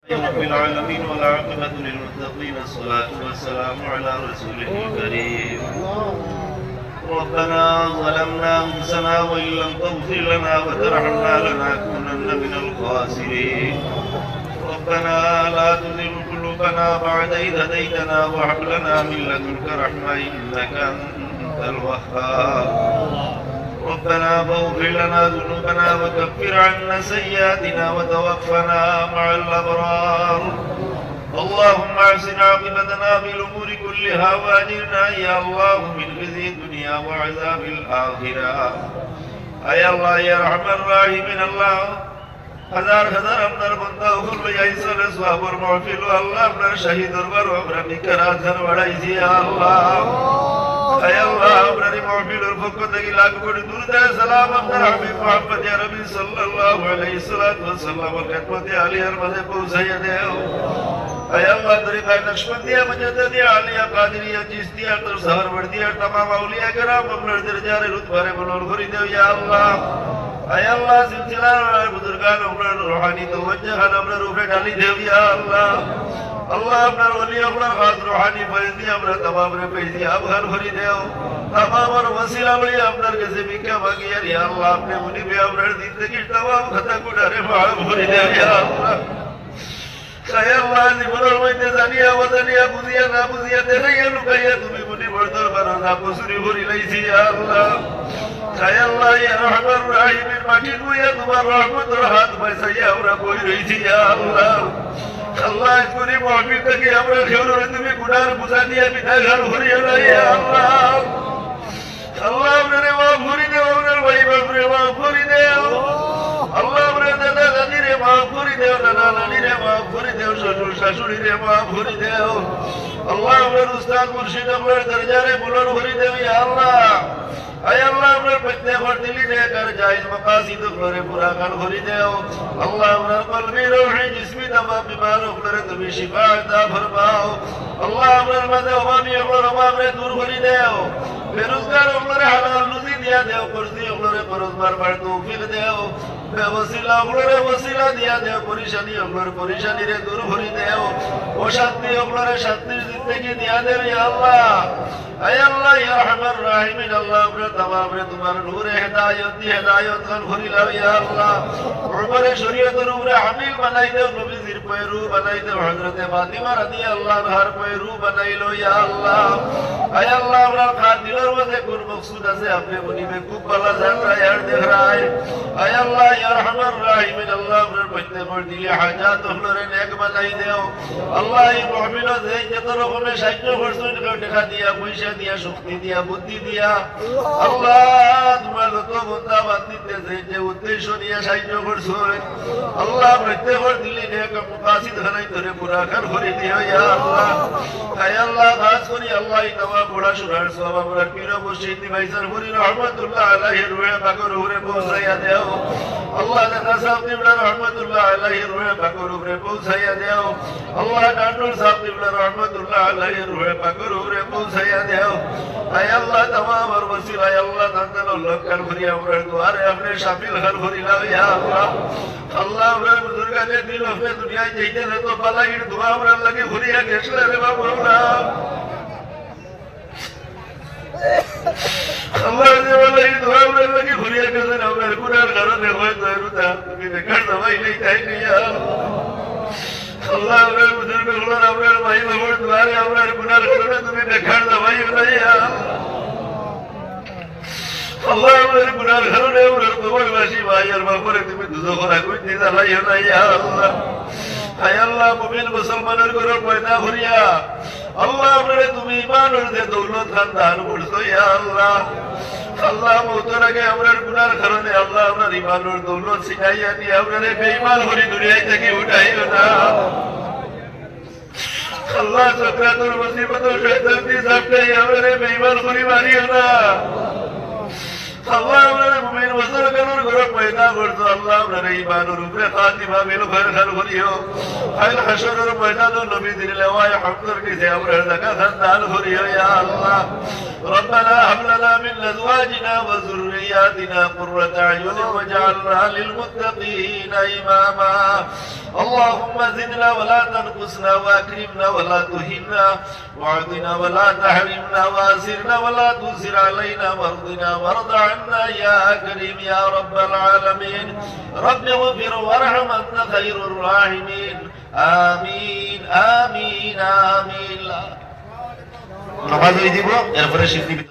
رب العالمين والعاقبة للمتقين الصلاة والسلام على رسوله الكريم ربنا ظلمنا أنفسنا وإن لم تغفر لنا وترحمنا لنكونن من الخاسرين ربنا لا تزغ قلوبنا بعد إذ هديتنا وهب لنا من لدنك رحمة إنك أنت الوهاب ربنا فاغفر لنا ذنوبنا وكفر عنا سيئاتنا وتوفنا مع الأبرار اللهم احسن عاقبتنا في الأمور كلها وأجرنا يا الله من خزي الدنيا وعذاب الآخرة أي الله يا أرحم الراحمين الله হাজার হাজার আপনার বান্দা হল ইয়াইসলে সওয়াবর মাহফিল আল্লাহ আপনার শহীদ দরবার আমরা নিকর আজর বাড়াইছি আল্লাহ আয় আল্লাহ আপনার মাহফিলের পক্ষ থেকে লাখ কোটি দুরূদ সালাম আপনার হাবিব মুহাম্মদ ইয়া রাবী সাল্লাল্লাহু আলাইহি ওয়াসাল্লামের খিদমতে আলিয়ার মাঝে পৌঁছাইয়া দেও আয় আল্লাহ তরিকা নকশবন্দিয়া মুজাদ্দিদিয়া আলিয়া কাদেরিয়া চিশতিয়া তোর সহরওয়ার্দিয়া तमाम আউলিয়া کرام আপনার দরজারে রুতবারে বুলন্দ করে দেও ইয়া আল্লাহ আয় আল্লাহ সিলসিলার বুজুর্গান আপনার রূহানি তওজ্জহ আপনার উপরে ঢালি দেও ইয়া আল্লাহ আল্লাহ আপনার ওলি আপনার খাস রূহানি ফয়জি আমরা तमाम রে পেজি আবহার ভরি দেও तमाम ওসিলা বলি আপনার কাছে ভিক্ষা মাগি ইয়া আল্লাহ আপনি মুনিবে আপনার দিন থেকে तमाम খাতা গুনাহে মাফ ভরি দেও ইয়া আল্লাহ আয় আল্লাহ জীবনের মধ্যে জানিয়া ওয়াজানিয়া বুঝিয়া না বুঝিয়া দেখাইয়া লুকাইয়া তুমি মুনিবর দরবারে না কসুরি ভরি লাইছি ইয়া আল্লাহ আয় আল্লাহ ইয়া রহমান রাহিমের মাটি নুইয়া তোমার রহমতের হাত বাঁচাইয়া আমরা বই রইছি ইয়া আল্লাহ আল্লাহ করে মাহফিল থেকে আমরা খেউরে তুমি গুনার বুঝা দিয়া বিদায় ঘর ভরিয়া না ইয়া আল্লাহ আল্লাহ আপনারে মাফ করে দেও আপনার ভাই বাপরে মাফ করে দেও আল্লাহ আপনার দাদা দাদিরে মাফ করে দেও নানা নানিরে মাফ করে দেও শ্বশুর শাশুড়িরে মাফ করে দেও আল্লাহ আপনার উস্তাদ মুর্শিদ আপনার দরজারে বুলন্দ করে দেও ইয়া আল্লাহ আয় আল্লাহ আপনার প্রত্যেক দিলি নেকার জায়েজ মাকাসিদ করে পুরা কাল ভরি দেও আল্লাহ আপনার কলবি রূহি জিসমি तमाम बीमारों को তুমি শিফা আতা ফরমাও আল্লাহ আপনার মাঝে অভাবী অভাবে দূর করে দেও বেরোজগার ওগুলোরে হালাল রুজি দিয়া দেও করজি ওগুলোরে খরচ মারবার তৌফিক দেও বেওসিলা ওগুলোরে ওসিলা দিয়া দেও পরিশানি ওগুলোর পরিশানিরে দূর করে দেও অশান্তি ওগুলোরে শান্তির জিন্দেগি দিয়া দেও ইয়া আল্লাহ আয় আল্লাহ ইয়া রহমান রাহিমিন আল্লাহ আপনার तमाम রে তোমার নূরে হেদায়েত দি হেদায়েত খান ভরি লাও ইয়া আল্লাহ উমরে শরীয়তের উপরে হামিল বানাই দেও নবীজির পয়রু বানাই দেও হযরতে ফাতিমা রাদিয়াল্লাহু আনহার পয়রু বানাইলো ইয়া আল্লাহ আয় আল্লাহ আপনার খাতিরের মধ্যে কোন মকসুদ আছে আপনি বলিবে খুব ভালো জানা यार দেখ রায় আয় আল্লাহ ইয়া রহমান রাহিমিন আল্লাহ আপনার প্রত্যেকের দিলে হাজাত হলরে নেক বানাই দেও আল্লাহ এই মুমিনও যে যত রকমের সাহায্য করছেন টাকা দিয়া পয়সা দিয়া শক্তি দিয়া বুদ্ধি দিয়া আল্লাহ তোমার যত বান্দা বান্দিতে যে উদ্দেশ্য নিয়ে সাহায্য করছেন আল্লাহ প্রত্যেকের দিলে নেক মুকাসিদ খানাই ধরে পুরা কার করে দিও ইয়া আল্লাহ আয় আল্লাহ খাস করি আল্লাহ এই তওবা পড়া শোনার সওয়াব আমরা পীর মুর্শিদ ভাইজান হরি রহমাতুল্লাহ আলাইহি রুহে পাকের উপরে পৌঁছাইয়া দেও আল্লাহ দাদা সাহেব তিবলা রহমাতুল্লাহ আলাইহি রুহে পাকের উপরে পৌঁছাইয়া দেও আল্লাহ ডাক্তার সাহেব তিবলা রহমাতুল্লাহ আলাইহি রুহে পাকের উপরে পৌঁছাইয়া দেও আয় আল্লাহ तमाम और वसीला আল্লাহ তাআলা লক্কার ভরি আমরা দুয়ারে আপনি শামিল হল ভরি লাও ইয়া আল্লাহ আল্লাহ আমরা বুজুর্গাদের দিল হবে দুনিয়ায় যেতে না তো বালাইর দোয়া আমরা লাগে ভরিয়া গেছলে রে বাবা আল্লাহ যে বালাইর দোয়া আমরা লাগে ভরিয়া গেছলে আমরা গুনার কারণে হয় দরুদা তুমি দেখার দবাই নেই তাই নিয়া আল্লাহ আমরা বুজুর্গগুলোর আমরা ভাই বাবার দুয়ারে আমরা গুনার কারণে তুমি দেখার দবাই ইয়া আল্লাহ আমাদের গুনার কারণে আমরা কবরবাসী ভাই আর বাপরে তুমি দুজখরা কই দিতা লাইও না ইয়া আল্লাহ আয় আল্লাহ মুমিন মুসলমানের ঘরে পয়দা করিয়া আল্লাহ আমারে তুমি ঈমানের যে দৌলত খান দান করছো ইয়া আল্লাহ আল্লাহ মওতের আগে আমরার গুনার কারণে আল্লাহ আমরার ঈমানের দৌলত শিখাইয়া দিয়ে আমরারে বেঈমান করে দুনিয়া থেকে উঠাইও না আল্লাহ সাকরাতুল মুসিবত শয়তান দি সামনে আমরারে বেঈমান করে মারিও না আল্লাহ আমরা মুমিন বছর কানুর ঘর পয়দা করছো আল্লাহ আমরা ঈমানের উপরে খাতিমা মিল ঘর ঘর করিও আইল হাসরের ময়দানে নবী দিল লেওয়ায় হামদর নিচে আমরা জাকাত দান করিও ইয়া আল্লাহ ربنا هب لنا من ازواجنا وذرياتنا قرة اعين واجعلنا للمتقين اماما اللهم زدنا ولا تنقصنا واكرمنا ولا تهنا واعطنا ولا تحرمنا واسرنا ولا تسر علينا وارضنا وارض عنا يا كريم يا رب العالمين رب اغفر وارحم انت خير الراحمين آمين آمين آمين নামাজ হয়ে দিব এরপরে শিখতে